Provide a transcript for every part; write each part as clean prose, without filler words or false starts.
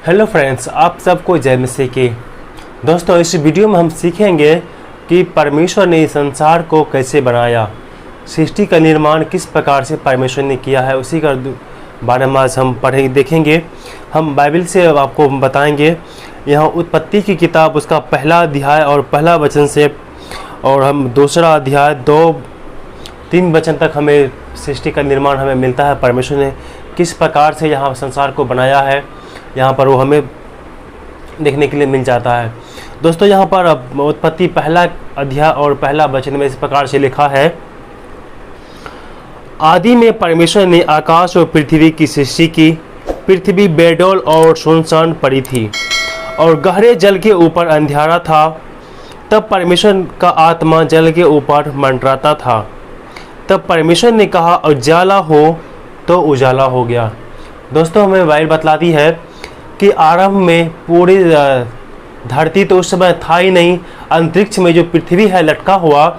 Hello friends, आप सबको जय मसीह की। दोस्तों, इस वीडियो में हम सीखेंगे कि परमेश्वर ने इस संसार को कैसे बनाया, सृष्टि का निर्माण किस प्रकार से परमेश्वर ने किया है, उसी का बारे में आज हम देखेंगे। हम बाइबल से आपको बताएंगे। यहाँ उत्पत्ति की किताब उसका पहला अध्याय और पहला वचन से, और हम दूसरा अध्याय 2-3 वचन तक हमें सृष्टि का निर्माण हमें मिलता है। परमेश्वर ने किस प्रकार से यहाँ संसार को बनाया है, यहाँ पर वो हमें देखने के लिए मिल जाता है। दोस्तों, यहाँ पर उत्पत्ति पहला अध्याय और पहला वचन में इस प्रकार से लिखा है, आदि में परमेश्वर ने आकाश और पृथ्वी की सृष्टि की। पृथ्वी बेडौल और सुनसान पड़ी थी और गहरे जल के ऊपर अंधियारा था। तब परमेश्वर का आत्मा जल के ऊपर मंडराता था। तब परमेश्वर ने कहा, उजाला हो, तो उजाला हो गया। दोस्तों, हमें बाइबल बतलाती है कि आरंभ में पूरी धरती तो उस समय था ही नहीं। अंतरिक्ष में जो पृथ्वी है लटका हुआ,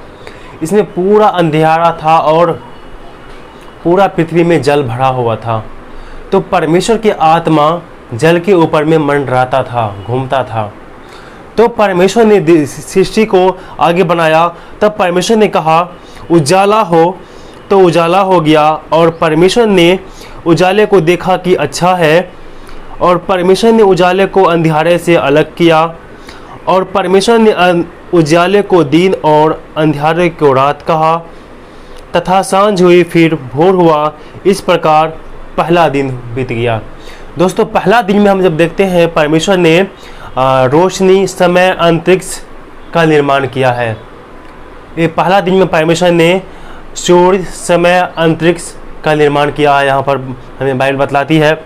इसमें पूरा अंधियारा था और पूरा पृथ्वी में जल भरा हुआ था। तो परमेश्वर की आत्मा जल के ऊपर में मंडराता था, घूमता था। तो परमेश्वर ने सृष्टि को आगे बनाया। तब परमेश्वर ने कहा, उजाला हो, तो उजाला हो गया। और परमेश्वर ने उजाले को देखा कि अच्छा है, और परमेश्वर ने उजाले को अंधियारे से अलग किया। और परमेश्वर ने उजाले को दिन और अंधियारे को रात कहा। तथा सांझ हुई, फिर भोर हुआ। इस प्रकार पहला दिन बीत गया। दोस्तों, पहला दिन में हम जब देखते हैं, परमेश्वर ने रोशनी, समय, अंतरिक्ष का निर्माण किया है। ये पहला दिन में परमेश्वर ने सूर्य, समय, अंतरिक्ष का निर्माण किया है। यहाँ पर हमें बाइबल बतलाती है।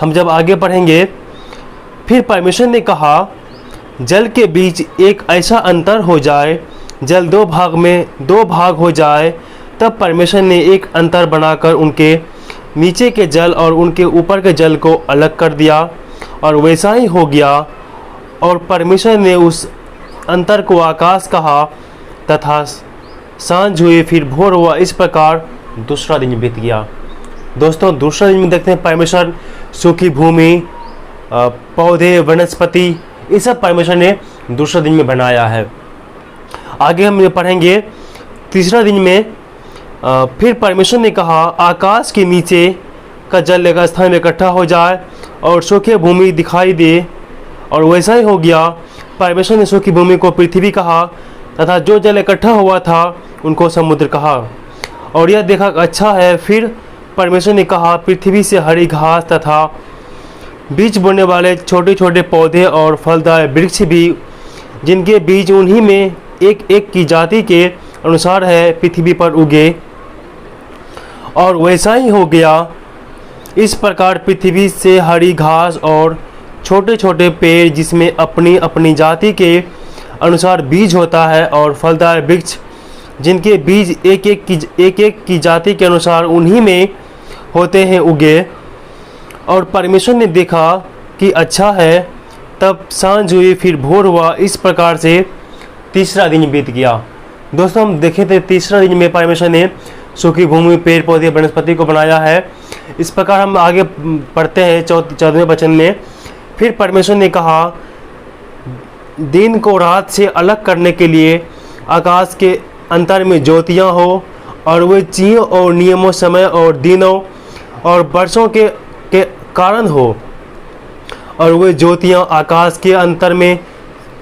हम जब आगे पढ़ेंगे, फिर परमेश्वर ने कहा, जल के बीच एक ऐसा अंतर हो जाए, जल दो भाग हो जाए। तब परमेश्वर ने एक अंतर बनाकर उनके नीचे के जल और उनके ऊपर के जल को अलग कर दिया, और वैसा ही हो गया। और परमेश्वर ने उस अंतर को आकाश कहा। तथा सांझ हुई, फिर भोर हुआ। इस प्रकार दूसरा दिन बीत गया। दोस्तों, दूसरा दिन में देखते हैं परमेश्वर सूखी भूमि, पौधे, वनस्पति, ये सब परमेश्वर ने दूसरा दिन में बनाया है। आगे हम ये पढ़ेंगे तीसरा दिन में, फिर परमेश्वर ने कहा, आकाश के नीचे का जल एक स्थान में इकट्ठा हो जाए और सूखी भूमि दिखाई दे, और वैसा ही हो गया। परमेश्वर ने सूखी भूमि को पृथ्वी कहा, तथा जो जल इकट्ठा हुआ था उनको समुद्र कहा। और यह देखा अच्छा है। फिर परमेश्वर ने कहा, पृथ्वी से हरी घास तथा बीज बोने वाले छोटे छोटे पौधे और फलदार वृक्ष भी, जिनके बीज उन्हीं में एक एक की जाति के अनुसार है, पृथ्वी पर उगे। और वैसा ही हो गया। इस प्रकार पृथ्वी से हरी घास और छोटे छोटे पेड़, जिसमें अपनी अपनी जाति के अनुसार बीज होता है, और फलदार वृक्ष, जिनके बीज एक एक की जाति के अनुसार उन्हीं में होते हैं, उगे। और परमेश्वर ने देखा कि अच्छा है। तब सांझ हुई, फिर भोर हुआ। इस प्रकार से तीसरा दिन बीत गया। दोस्तों, हम देखे थे तीसरा दिन में परमेश्वर ने सूखी भूमि, पेड़ पौधे, वनस्पति को बनाया है। इस प्रकार हम आगे पढ़ते हैं 14वें वचन में, फिर परमेश्वर ने कहा, दिन को रात से अलग करने के लिए आकाश के अंतर में ज्योतियाँ हो, और वे चिन्हों और नियमों, समय और दिनों और वर्षों के कारण हो। और वे ज्योतियाँ आकाश के अंतर में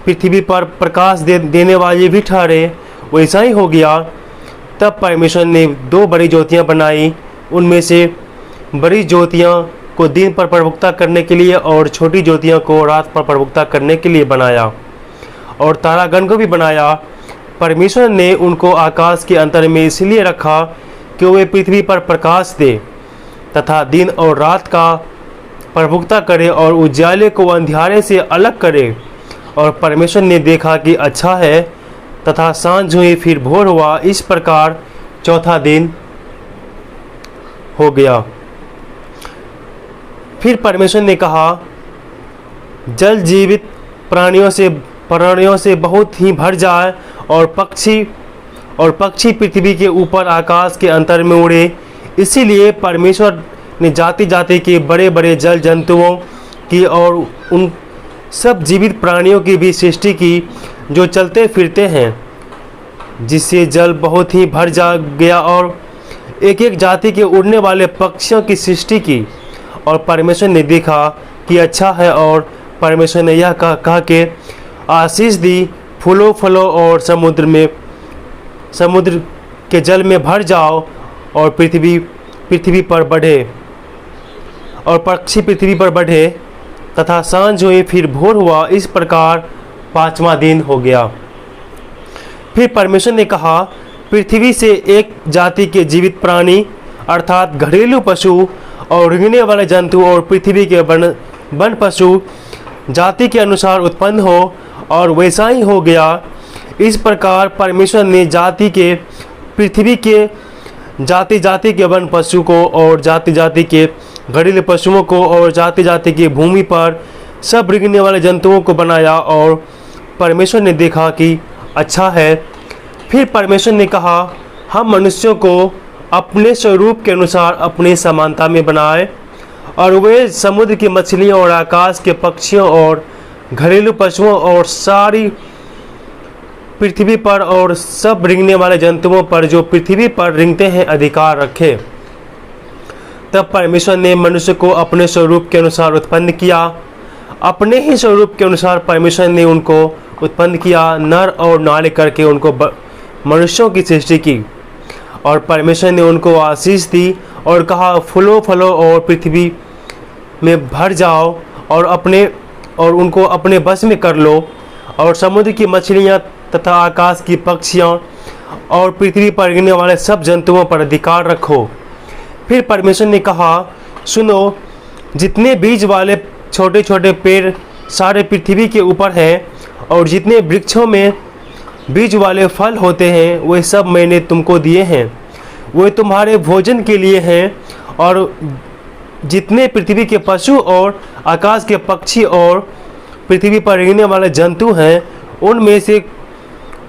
पृथ्वी पर प्रकाश देने वाली भी ठहरे। वैसा ही हो गया। तब परमेश्वर ने 2 बड़ी ज्योतियाँ बनाई। उनमें से बड़ी ज्योतियाँ को दिन पर प्रभुता करने के लिए और छोटी ज्योतियाँ को रात पर प्रभुता करने के लिए बनाया। और तारागण को भी बनाया। परमेश्वर ने उनको आकाश के अंतर में इसलिए रखा कि वे पृथ्वी पर प्रकाश दे तथा दिन और रात का प्रभुता करे, और उजाले को अंधियारे से अलग करे। और परमेश्वर ने देखा कि अच्छा है। तथा सांझ हुई, फिर भोर हुआ। इस प्रकार चौथा दिन हो गया। फिर परमेश्वर ने कहा, जल जीवित प्राणियों से बहुत ही भर जाए, और पक्षी पृथ्वी के ऊपर आकाश के अंतर में उड़े। इसीलिए परमेश्वर ने जाति जाति के बड़े बड़े जल जंतुओं की और उन सब जीवित प्राणियों की भी सृष्टि की जो चलते फिरते हैं, जिससे जल बहुत ही भर जा गया, और एक एक जाति के उड़ने वाले पक्षियों की सृष्टि की। और परमेश्वर ने देखा कि अच्छा है, और परमेश्वर ने यह कहा के आशीष दी, फूलों फलों और समुद्र के जल में भर जाओ, और पृथ्वी पर बढ़े, और पक्षी पृथ्वी पर बढ़े। तथा सांझ हुई, फिर भोर हुआ, इस प्रकार 5वां दिन हो गया। फिर परमेश्वर ने कहा, पृथ्वी से एक जाति के जीवित प्राणी अर्थात घरेलू पशु और रेंगने वाले जंतु और पृथ्वी के वन पशु जाति के अनुसार उत्पन्न हो, और वैसा ही हो गया। इस प्रकार परमेश्वर ने पृथ्वी के जाति जाति के वन पशु को और जाति जाति के घरेलू पशुओं को और जाति जाति की भूमि पर सब रेंगने वाले जंतुओं को बनाया, और परमेश्वर ने देखा कि अच्छा है। फिर परमेश्वर ने कहा, हम मनुष्यों को अपने स्वरूप के अनुसार अपनी समानता में बनाए, और वे समुद्र की मछलियों और आकाश के पक्षियों और घरेलू पशुओं और सारी पृथ्वी पर और सब रेंगने वाले जंतुओं पर जो पृथ्वी पर रेंगते हैं अधिकार रखे। तब परमेश्वर ने मनुष्य को अपने स्वरूप के अनुसार उत्पन्न किया, अपने ही स्वरूप के अनुसार परमेश्वर ने उनको उत्पन्न किया, नर और नारी करके उनको मनुष्यों की सृष्टि की। और परमेश्वर ने उनको आशीष दी और कहा, फूलों फलों और पृथ्वी में भर जाओ, और उनको अपने बस में कर लो, और समुद्र की मछलियाँ तथा आकाश की पक्षियाँ और पृथ्वी पर रेंगने वाले सब जंतुओं पर अधिकार रखो। फिर परमेश्वर ने कहा, सुनो, जितने बीज वाले छोटे छोटे पेड़ सारे पृथ्वी के ऊपर हैं, और जितने वृक्षों में बीज वाले फल होते हैं, वे सब मैंने तुमको दिए हैं, वे तुम्हारे भोजन के लिए हैं। और जितने पृथ्वी के पशु और आकाश के पक्षी और पृथ्वी पर रेंगने वाले जंतु हैं,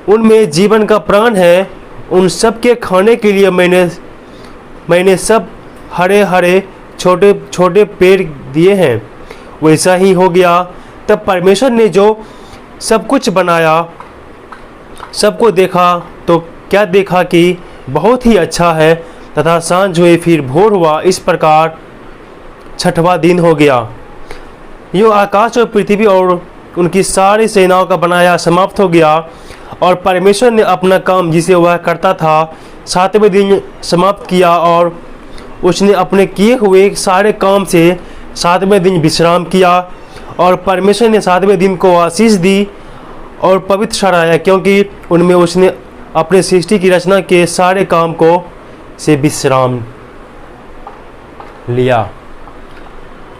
उनमें जीवन का प्राण है, उन सब के खाने के लिए मैंने सब हरे हरे छोटे छोटे पेड़ दिए हैं। वैसा ही हो गया। तब परमेश्वर ने जो सब कुछ बनाया, सबको देखा, तो क्या देखा कि बहुत ही अच्छा है। तथा सांझ हुई, फिर भोर हुआ, इस प्रकार 6वां दिन हो गया। यो आकाश और पृथ्वी और उनकी सारी सेनाओं का बनाया समाप्त हो गया, और परमेश्वर ने अपना काम जिसे वह करता था 7वें दिन समाप्त किया, और उसने अपने किए हुए सारे काम से 7वें दिन विश्राम किया। और परमेश्वर ने 7वें दिन को आशीष दी और पवित्र ठहराया, क्योंकि उनमें उसने अपने सृष्टि की रचना के सारे काम को से विश्राम लिया।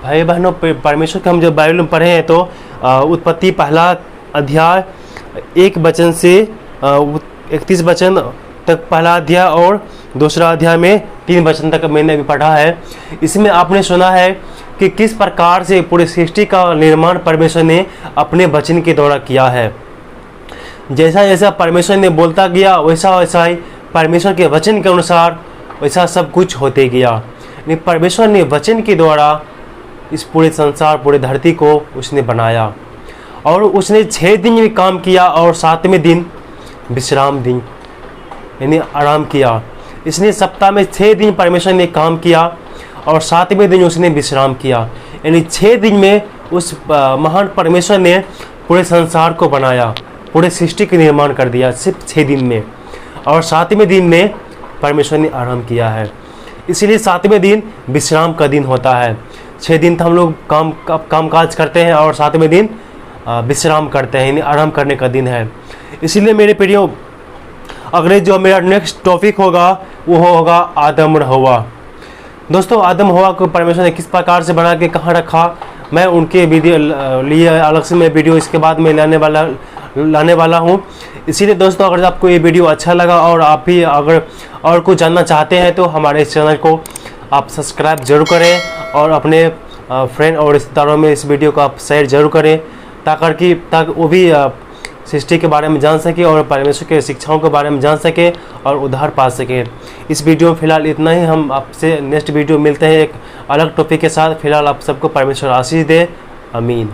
भाई बहनों, परमेश्वर के हम जब बाइबल में पढ़े हैं तो उत्पत्ति 1 अध्याय 1 वचन से 31 वचन तक पहला अध्याय, और दूसरा अध्याय में 3 वचन तक मैंने भी पढ़ा है। इसमें आपने सुना है कि किस प्रकार से पूरी सृष्टि का निर्माण परमेश्वर ने अपने वचन के द्वारा किया है। जैसा जैसा परमेश्वर ने बोलता गया, वैसा वैसा ही परमेश्वर के वचन के अनुसार वैसा सब कुछ होते गया। परमेश्वर ने वचन के द्वारा इस पूरे संसार, पूरे धरती को उसने बनाया, और उसने 6 दिन में काम किया, और 7वें दिन विश्राम दिन यानी आराम किया। इसने सप्ताह में 6 दिन परमेश्वर ने काम किया, और 7वें दिन उसने विश्राम किया। यानी 6 दिन में उस महान परमेश्वर ने पूरे संसार को बनाया, पूरे सृष्टि का निर्माण कर दिया सिर्फ 6 दिन में, और 7वें दिन में परमेश्वर ने आराम किया है। इसीलिए 7वें दिन विश्राम का दिन होता है। 6 दिन तो हम लोग कामकाज करते हैं, और 7वें दिन विश्राम करते हैं, यानी आराम करने का दिन है। इसीलिए मेरे प्रियो, अगले जो मेरा नेक्स्ट टॉपिक होगा वो होगा आदम और हवा। दोस्तों, आदम हवा को परमेश्वर ने किस प्रकार से बना के कहाँ रखा, मैं उनके वीडियो लिए अलग से मैं वीडियो इसके बाद में लाने वाला हूँ। इसीलिए दोस्तों, अगर आपको ये वीडियो अच्छा लगा और आप भी अगर और कुछ जानना चाहते हैं तो हमारे इस चैनल को आप सब्सक्राइब जरूर करें, और अपने फ्रेंड और रिश्तेदारों में इस वीडियो को आप शेयर जरूर करें, ताकि वो भी सृष्टि के बारे में जान सके और परमेश्वर के शिक्षाओं के बारे में जान सके और उद्धार पा सके। इस वीडियो में फिलहाल इतना ही। हम आपसे नेक्स्ट वीडियो मिलते हैं एक अलग टॉपिक के साथ। फिलहाल आप सबको परमेश्वर आशीष दे। आमीन।